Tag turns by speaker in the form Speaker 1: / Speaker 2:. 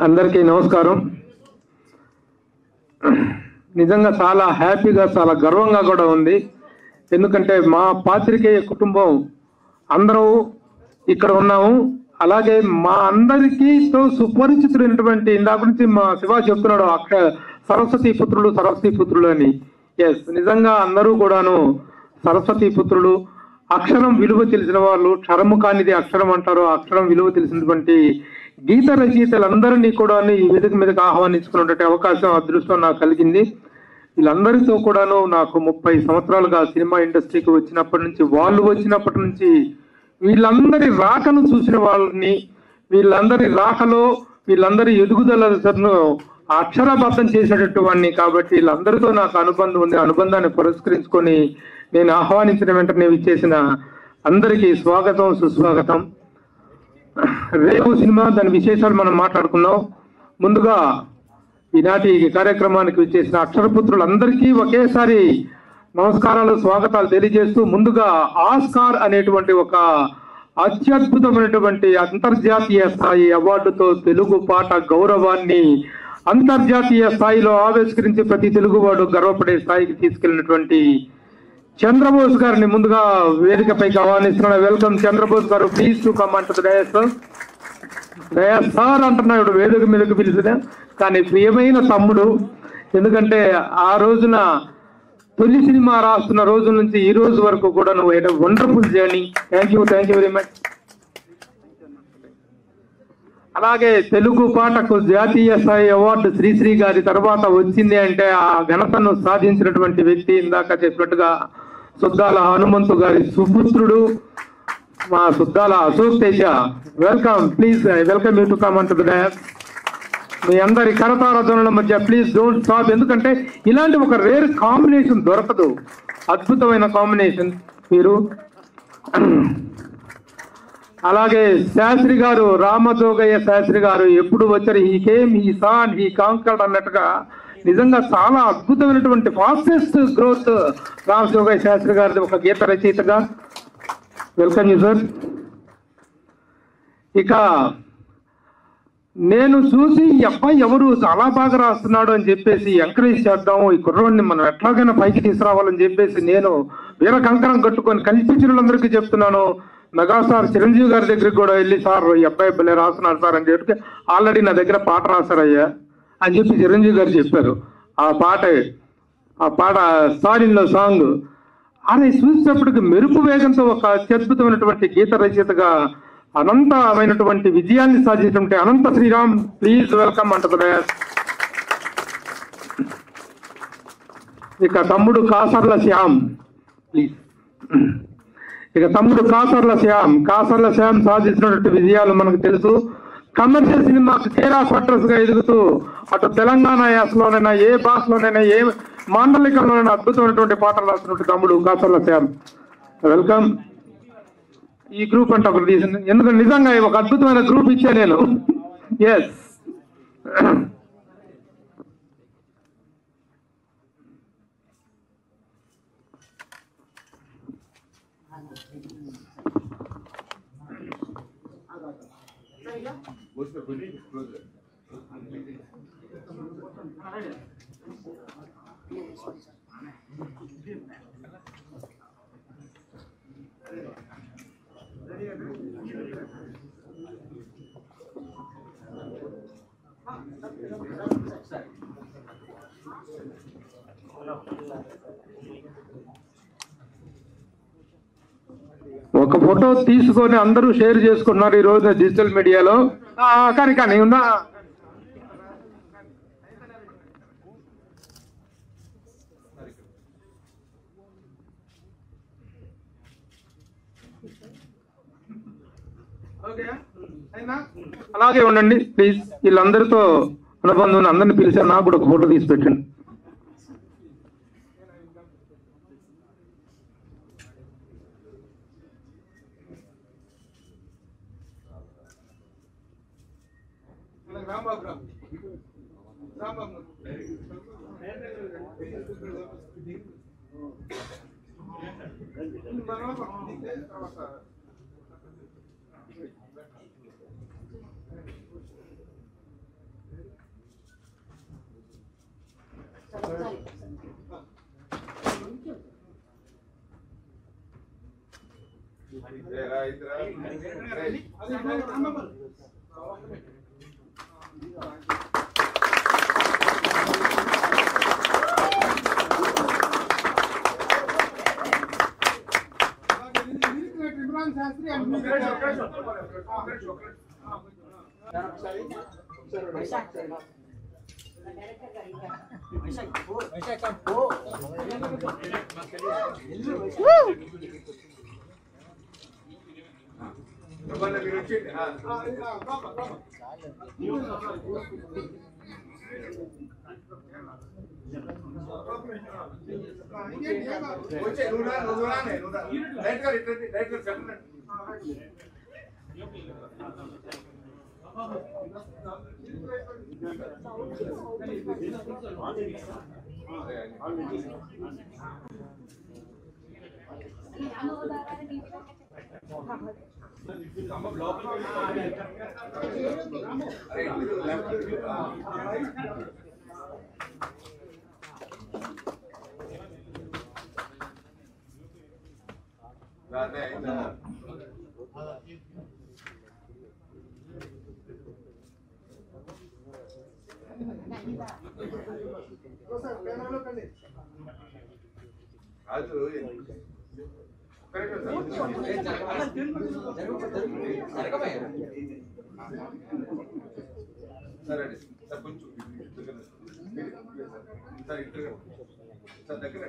Speaker 1: అందరికీ నమస్కారం. నిజంగా చాలా హ్యాపీగా చాలా గర్వంగా కూడా ఉంది. ఎందుకంటే మా పాత్రికేయ కుటుంబం అందరూ ఇక్కడ ఉన్నాము. అలాగే మా అందరికీతో సుపరిచితులైనటువంటి ఇందాక నుంచి మా శివ చెప్తున్నాడు సరస్వతి పుత్రులు అని. ఎస్, నిజంగా అందరూ కూడాను సరస్వతి పుత్రులు. అక్షరం విలువ తెలిసిన వాళ్ళు, క్షరము కానిది అక్షరం అంటారు. అక్షరం విలువ తెలిసినటువంటి గీత రచయితలందరినీ కూడా ఈ వేదిక మీదకి ఆహ్వానించుకున్నటువంటి అవకాశం, అదృష్టం నాకు కలిగింది. వీళ్ళందరితో కూడాను నాకు 30 సంవత్సరాలుగా సినిమా ఇండస్ట్రీకి వచ్చినప్పటి నుంచి వీళ్ళందరి రాకను చూసిన వాళ్ళని, వీళ్ళందరి రాకలో వీళ్ళందరి ఎదుగుదలను అక్షరబద్ధం చేసేటట్టు వాడిని. కాబట్టి వీళ్ళందరితో నాకు అనుబంధం ఉంది. అనుబంధాన్ని పురస్కరించుకొని నేను ఆహ్వానించిన వెంటనే ఇచ్చేసిన అందరికీ స్వాగతం, సుస్వాగతం. రేపు సినిమా దాని విశేషాలు మనం మాట్లాడుకుందాం. ముందుగా ఈనాటి కార్యక్రమానికి విచ్చేసిన అక్షరపుత్రులందరికీ ఒకేసారి నమస్కారాలు, స్వాగతాలు తెలియజేస్తూ, ముందుగా ఆస్కార్ అనేటువంటి ఒక అత్యద్భుతమైనటువంటి అంతర్జాతీయ స్థాయి అవార్డుతో తెలుగు పాట గౌరవాన్ని అంతర్జాతీయ స్థాయిలో ఆవిష్కరించి ప్రతి తెలుగువాడు గర్వపడే స్థాయికి తీసుకెళ్లినటువంటి చంద్రబోస్ గారిని ముందుగా వేదికపైకి ఆహ్వానిస్తున్నాను. వెల్కమ్ చంద్రబోస్ గారు, ప్లీజ్ టు కమ్ అంటది. డయాస్ సార్ అంటున్నాడు వేదిక మీదకి పిలిచిన, కానీ ప్రియమైన తమ్ముడు. ఎందుకంటే ఆ రోజున తొలి సినిమా రాస్తున్న రోజు నుంచి ఈ రోజు వరకు కూడా నువ్వు wonderful journey. Thank you very much. అలాగే తెలుగు పాటకు జాతీయ స్థాయి అవార్డు శ్రీశ్రీ గారి తర్వాత వచ్చింది అంటే ఆ ఘనతను సాధించినటువంటి వ్యక్తి ఇందాక చెప్పినట్టుగా సుద్దాల హనుమంతు గారి సుపుత్రుడు మా Suddala Ashok Teja. Welcome, please welcome you to come unto the dais. మీ అందరి కరతార ధ్వనుల మధ్య ప్లీజ్ డోంట్ స్టాప్. ఎందుకంటే ఇలాంటి ఒక రేర్ కాంబినేషన్ దొరకదు. అద్భుతమైన కాంబినేషన్ మీరు. అలాగే శాస్త్రి గారు, రామజోగయ్య శాస్త్రి గారు ఎప్పుడు వచ్చారు, he came, he saw and he conquered అన్నట్టుగా నిజంగా చాలా అద్భుతమైనటువంటి ఫాస్టెస్ట్ గ్రోత్ రామజోగయ్య శాస్త్రి గారిది ఒక గీత రచయితగా. Welcome you sir. ఇక నేను చూసి ఈ అబ్బాయి ఎవరు చాలా బాగా రాస్తున్నాడు అని చెప్పేసి ఎంకరేజ్ చేద్దాము, ఈ కుర్రోడిని మనం ఎట్లాగైనా పైకి తీసుకురావాలని చెప్పేసి నేను వీర కంకణం కట్టుకొని కనిపించిన వాళ్ళందరికీ చెప్తున్నాను. మెగాస్టార్ చిరంజీవి గారి దగ్గరికి కూడా వెళ్ళి, సార్ ఈ అబ్బాయి భలే రాస్తున్నారు సార్ అని చెప్పి, ఆల్రెడీ నా దగ్గర పాట రాశారయ్యా అని చెప్పి చిరంజీవి గారు చెప్పారు. ఆ పాట సారీలో సాంగ్ అది చూసేటప్పటికి మెరుపు వేగంతో ఒక అత్యద్భుతమైనటువంటి గీత రచయితగా అనంతమైనటువంటి విజయాన్ని సాధించినటువంటి అనంత శ్రీరామ్, ప్లీజ్ వెల్కమ్ అంటది. ఇక తమ్ముడు కాసర్ల శ్యామ్, ప్లీజ్. ఇక తమ్ముడు కాసర్ల శ్యామ్ సాధించినటువంటి విజయాలు మనకు తెలుసు. కమర్షియల్ సినిమాకి కేరా ఫట్రస్ గా ఎదుగుతూ అటు తెలంగాణ యాసలోనైనా, ఏ భాషలోనైనా, ఏ మాండలికంలోనైనా అద్భుతమైనటువంటి పాటలు రాస్తున్నటువంటి తమ్ముడు కాసర్ల శ్యామ్. వెల్కమ్. ఈ గ్రూప్ అంటే ఒకటి తీసింది, ఎందుకంటే నిజంగా ఒక అద్భుతమైన గ్రూప్ ఇచ్చా నేను. ఎస్, ఒక ఫోటో తీసుకొని అందరూ షేర్ చేసుకున్నారు ఈ రోజు డిజిటల్ మీడియాలో. కానీ ఉందా? అలాగే ఉండండి ప్లీజ్. వీళ్ళందరితో అనుబంధం అందరిని పిలిచారు, నాకు కూడా ఒక ఫోటో తీసి పెట్టండి.
Speaker 2: సరే కొంచెం దగ్గర